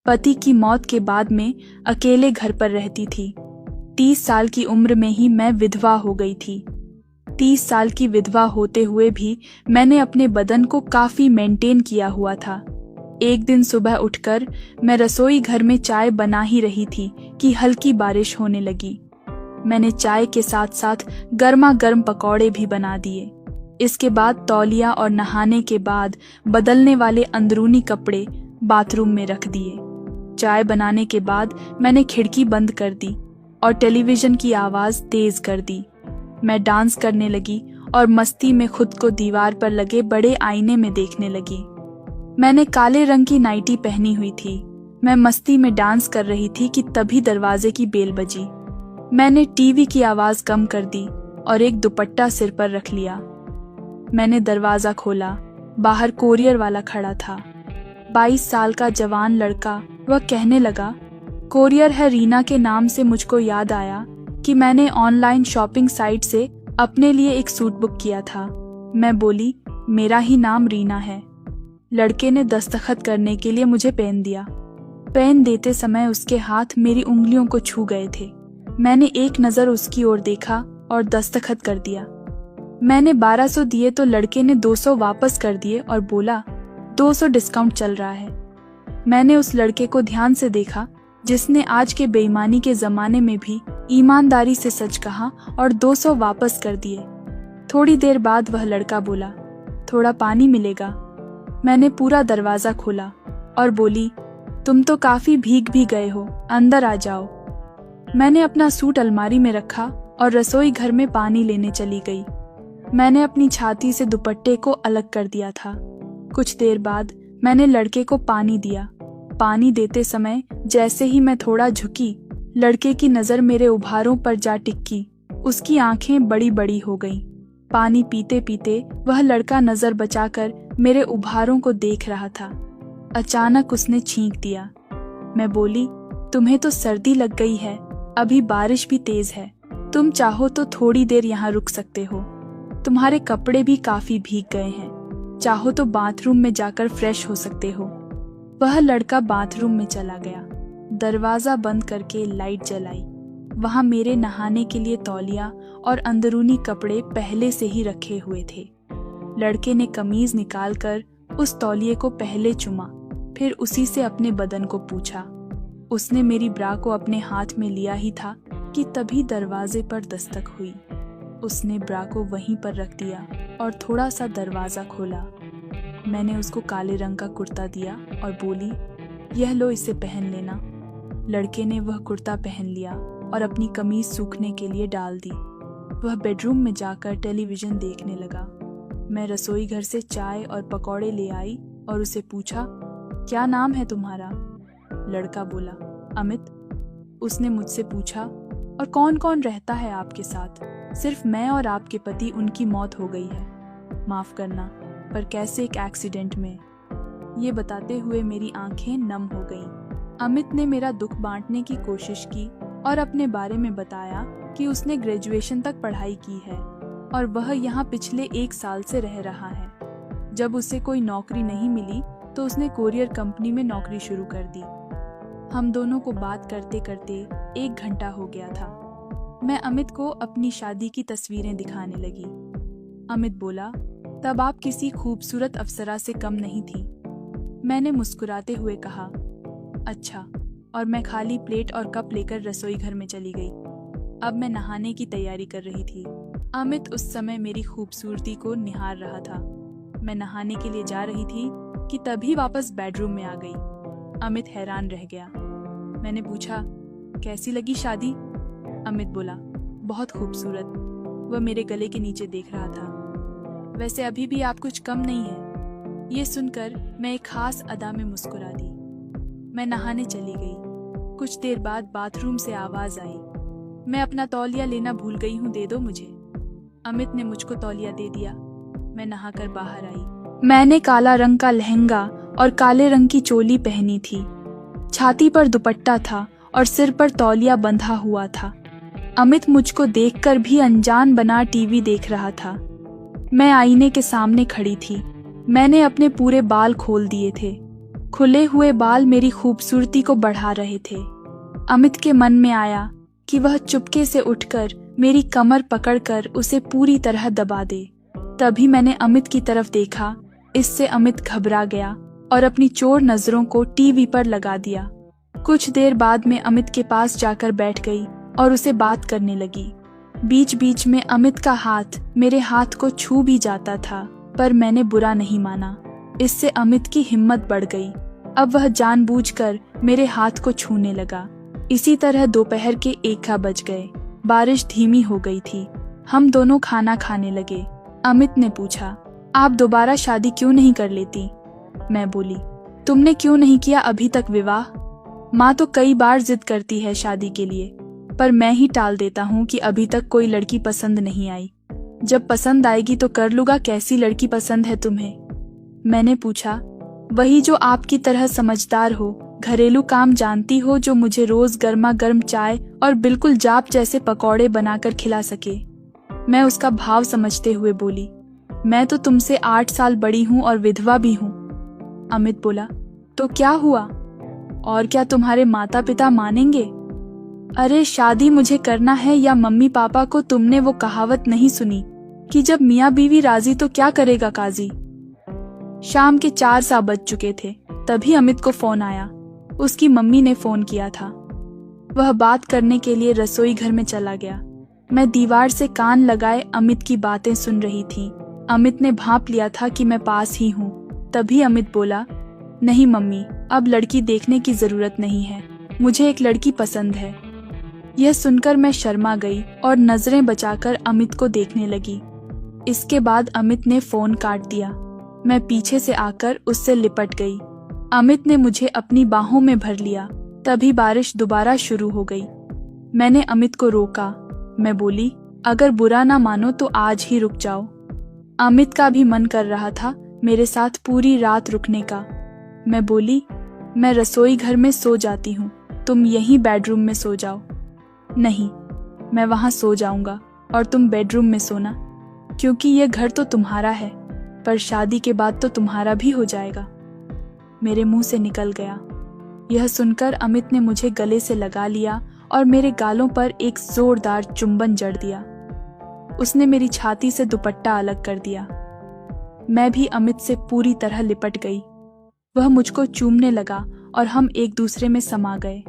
पति की मौत के बाद मैं अकेले घर पर रहती थी। 30 साल की उम्र में ही मैं विधवा हो गई थी। 30 साल की विधवा होते हुए भी मैंने अपने बदन को काफी मेंटेन किया हुआ था। एक दिन सुबह उठकर मैं रसोई घर में चाय बना ही रही थी कि हल्की बारिश होने लगी। मैंने चाय के साथ साथ गर्मा गर्म पकौड़े भी बना दिए। इसके बाद तौलिया और नहाने के बाद बदलने वाले अंदरूनी कपड़े बाथरूम में रख दिए। चाय बनाने के बाद मैंने खिड़की बंद कर दी और टेलीविजन की आवाज तेज कर दी। मैं डांस करने लगी और मस्ती में खुद को दीवार पर लगे बड़े आईने में देखने लगी। मैंने काले रंग की नाइटी पहनी हुई थी। मैं मस्ती में डांस कर रही थी कि तभी दरवाजे की बेल बजी। मैंने टीवी की आवाज कम कर दी और एक दुपट्टा सिर पर रख लिया। मैंने दरवाजा खोला। बाहर कोरियर वाला खड़ा था। 22 साल का जवान लड़का। वह कहने लगा, कोरियर है रीना के नाम से। मुझको याद आया कि मैंने ऑनलाइन शॉपिंग साइट से अपने लिए एक सूट बुक किया था। मैं बोली, मेरा ही नाम रीना है। लड़के ने दस्तखत करने के लिए मुझे पेन दिया। पेन देते समय उसके हाथ मेरी उंगलियों को छू गए थे। मैंने एक नज़र उसकी ओर देखा और दस्तखत कर दिया। मैंने 1200 दिए तो लड़के ने 200 वापस कर दिए और बोला, 200 डिस्काउंट चल रहा है। मैंने उस लड़के को ध्यान से देखा जिसने आज के बेईमानी के ज़माने में भी ईमानदारी से सच कहा और 200 वापस कर दिए। थोड़ी देर बाद वह लड़का बोला, थोड़ा पानी मिलेगा? मैंने पूरा दरवाज़ा खोला और बोली, तुम तो काफ़ी भीग भी गए हो, अंदर आ जाओ। मैंने अपना सूट अलमारी में रखा और रसोई घर में पानी लेने चली गई। मैंने अपनी छाती से दुपट्टे को अलग कर दिया था। कुछ देर बाद मैंने लड़के को पानी दिया। पानी देते समय जैसे ही मैं थोड़ा झुकी, लड़के की नज़र मेरे उभारों पर जा टिकी। उसकी आंखें बड़ी बड़ी हो गईं। पानी पीते पीते वह लड़का नज़र बचाकर मेरे उभारों को देख रहा था। अचानक उसने छींक दिया। मैं बोली, तुम्हें तो सर्दी लग गई है, अभी बारिश भी तेज है। तुम चाहो तो थोड़ी देर यहाँ रुक सकते हो। तुम्हारे कपड़े भी काफी भीग गए हैं। चाहो तो बाथरूम में जाकर फ्रेश हो सकते हो। वह लड़का बाथरूम में चला गया। दरवाजा बंद करके लाइट जलाई। वहां मेरे नहाने के लिए तौलिया और अंदरूनी कपड़े पहले से ही रखे हुए थे। लड़के ने कमीज निकालकर उस तौलिए को पहले चुमा, फिर उसी से अपने बदन को पूछा। उसने मेरी ब्रा को अपने हाथ में लिया ही था कि तभी दरवाजे पर दस्तक हुई। उसने ब्रा को वहीं पर रख दिया और थोड़ा सा दरवाज़ा खोला। मैंने उसको काले रंग का कुर्ता दिया और बोली, यह लो, इसे पहन लेना। लड़के ने वह कुर्ता पहन लिया और अपनी कमीज सूखने के लिए डाल दी। वह बेडरूम में जाकर टेलीविज़न देखने लगा। मैं रसोई घर से चाय और पकौड़े ले आई और उसे पूछा, क्या नाम है तुम्हारा? लड़का बोला, अमित। उसने मुझसे पूछा, और कौन कौन रहता है आपके साथ? सिर्फ मैं और आपके पति। उनकी मौत हो गई है। माफ करना, पर कैसे एक एक्सीडेंट में? ये बताते हुए मेरी आंखें नम हो गईं। अमित ने मेरा दुख बांटने की कोशिश की और अपने बारे में बताया कि उसने ग्रेजुएशन तक पढ़ाई की है और वह यहाँ पिछले 1 साल से रह रहा है। जब उसे कोई नौकरी नहीं मिली तो उसने कोरियर कंपनी में नौकरी शुरू कर दी। हम दोनों को बात करते करते 1 घंटा हो गया था। मैं अमित को अपनी शादी की तस्वीरें दिखाने लगी। अमित बोला, तब आप किसी खूबसूरत अप्सरा से कम नहीं थी। मैंने मुस्कुराते हुए कहा, अच्छा, और मैं खाली प्लेट और कप लेकर रसोई घर में चली गई। अब मैं नहाने की तैयारी कर रही थी। अमित उस समय मेरी खूबसूरती को निहार रहा था। मैं नहाने के लिए जा रही थी कि तभी वापस बेडरूम में आ गई। अमित हैरान रह गया। मैंने पूछा, कैसी लगी शादी? अमित बोला, बहुत खूबसूरत। वह मेरे गले के नीचे देख रहा था। वैसे अभी भी आप कुछ कम नहीं है। ये सुनकर मैं एक खास अदा में मुस्कुरा दी। मैं नहाने चली गई। कुछ देर बाद बाथरूम से आवाज आई, मैं अपना तौलिया लेना भूल गई हूँ, दे दो मुझे। अमित ने मुझको तौलिया दे दिया। मैं नहाकर बाहर आई। मैंने काला रंग का लहंगा और काले रंग की चोली पहनी थी। छाती पर दुपट्टा था और सिर पर तौलिया बंधा हुआ था। अमित मुझको देखकर भी अनजान बना टीवी देख रहा था। मैं आईने के सामने खड़ी थी। मैंने अपने पूरे बाल खोल दिए थे। खुले हुए बाल मेरी खूबसूरती को बढ़ा रहे थे। अमित के मन में आया कि वह चुपके से उठकर मेरी कमर पकड़कर उसे पूरी तरह दबा दे। तभी मैंने अमित की तरफ देखा। इससे अमित घबरा गया और अपनी चोर नजरों को टीवी पर लगा दिया। कुछ देर बाद में अमित के पास जाकर बैठ गई और उसे बात करने लगी। बीच बीच में अमित का हाथ मेरे हाथ को छू भी जाता था, पर मैंने बुरा नहीं माना। इससे अमित की हिम्मत बढ़ गई। अब वह जानबूझकर मेरे हाथ को छूने लगा। इसी तरह दोपहर के 1 बज गए। बारिश धीमी हो गई थी। हम दोनों खाना खाने लगे। अमित ने पूछा, आप दोबारा शादी क्यों नहीं कर लेती? मैं बोली, तुमने क्यों नहीं किया अभी तक विवाह? माँ तो कई बार जिद करती है शादी के लिए, पर मैं ही टाल देता हूँ कि अभी तक कोई लड़की पसंद नहीं आई। जब पसंद आएगी तो कर लूँगा। कैसी लड़की पसंद है तुम्हें? मैंने पूछा, वही जो आपकी तरह समझदार हो, घरेलू काम जानती हो, जो मुझे रोज गर्मा गर्म चाय और बिल्कुल जाप जैसे पकौड़े बनाकर खिला सके। मैं उसका भाव समझते हुए बोली, मैं तो तुमसे 8 साल बड़ी हूँ और विधवा भी हूँ। अमित बोला, तो क्या हुआ? और क्या तुम्हारे माता पिता मानेंगे? अरे शादी मुझे करना है या मम्मी पापा को? तुमने वो कहावत नहीं सुनी कि जब मियाँ बीवी राजी तो क्या करेगा काजी? शाम के 4 सा बज चुके थे। तभी अमित को फोन आया। उसकी मम्मी ने फोन किया था। वह बात करने के लिए रसोई घर में चला गया। मैं दीवार से कान लगाए अमित की बातें सुन रही थी। अमित ने भांप लिया था कि मैं पास ही हूँ। तभी अमित बोला, नहीं मम्मी, अब लड़की देखने की जरूरत नहीं है, मुझे एक लड़की पसंद है। यह सुनकर मैं शर्मा गई और नजरें बचाकर अमित को देखने लगी। इसके बाद अमित ने फोन काट दिया। मैं पीछे से आकर उससे लिपट गई। अमित ने मुझे अपनी बाहों में भर लिया। तभी बारिश दोबारा शुरू हो गई। मैंने अमित को रोका। मैं बोली, अगर बुरा ना मानो तो आज ही रुक जाओ। अमित का भी मन कर रहा था मेरे साथ पूरी रात रुकने का। मैं बोली, मैं रसोई घर में सो जाती हूँ, तुम यहीं बेडरूम में सो जाओ। नहीं, मैं वहाँ सो जाऊंगा और तुम बेडरूम में सोना, क्योंकि यह घर तो तुम्हारा है, पर शादी के बाद तो तुम्हारा भी हो जाएगा। मेरे मुंह से निकल गया। यह सुनकर अमित ने मुझे गले से लगा लिया और मेरे गालों पर एक जोरदार चुंबन जड़ दिया। उसने मेरी छाती से दुपट्टा अलग कर दिया। मैं भी अमित से पूरी तरह लिपट गई। वह मुझको चूमने लगा और हम एक दूसरे में समा गए।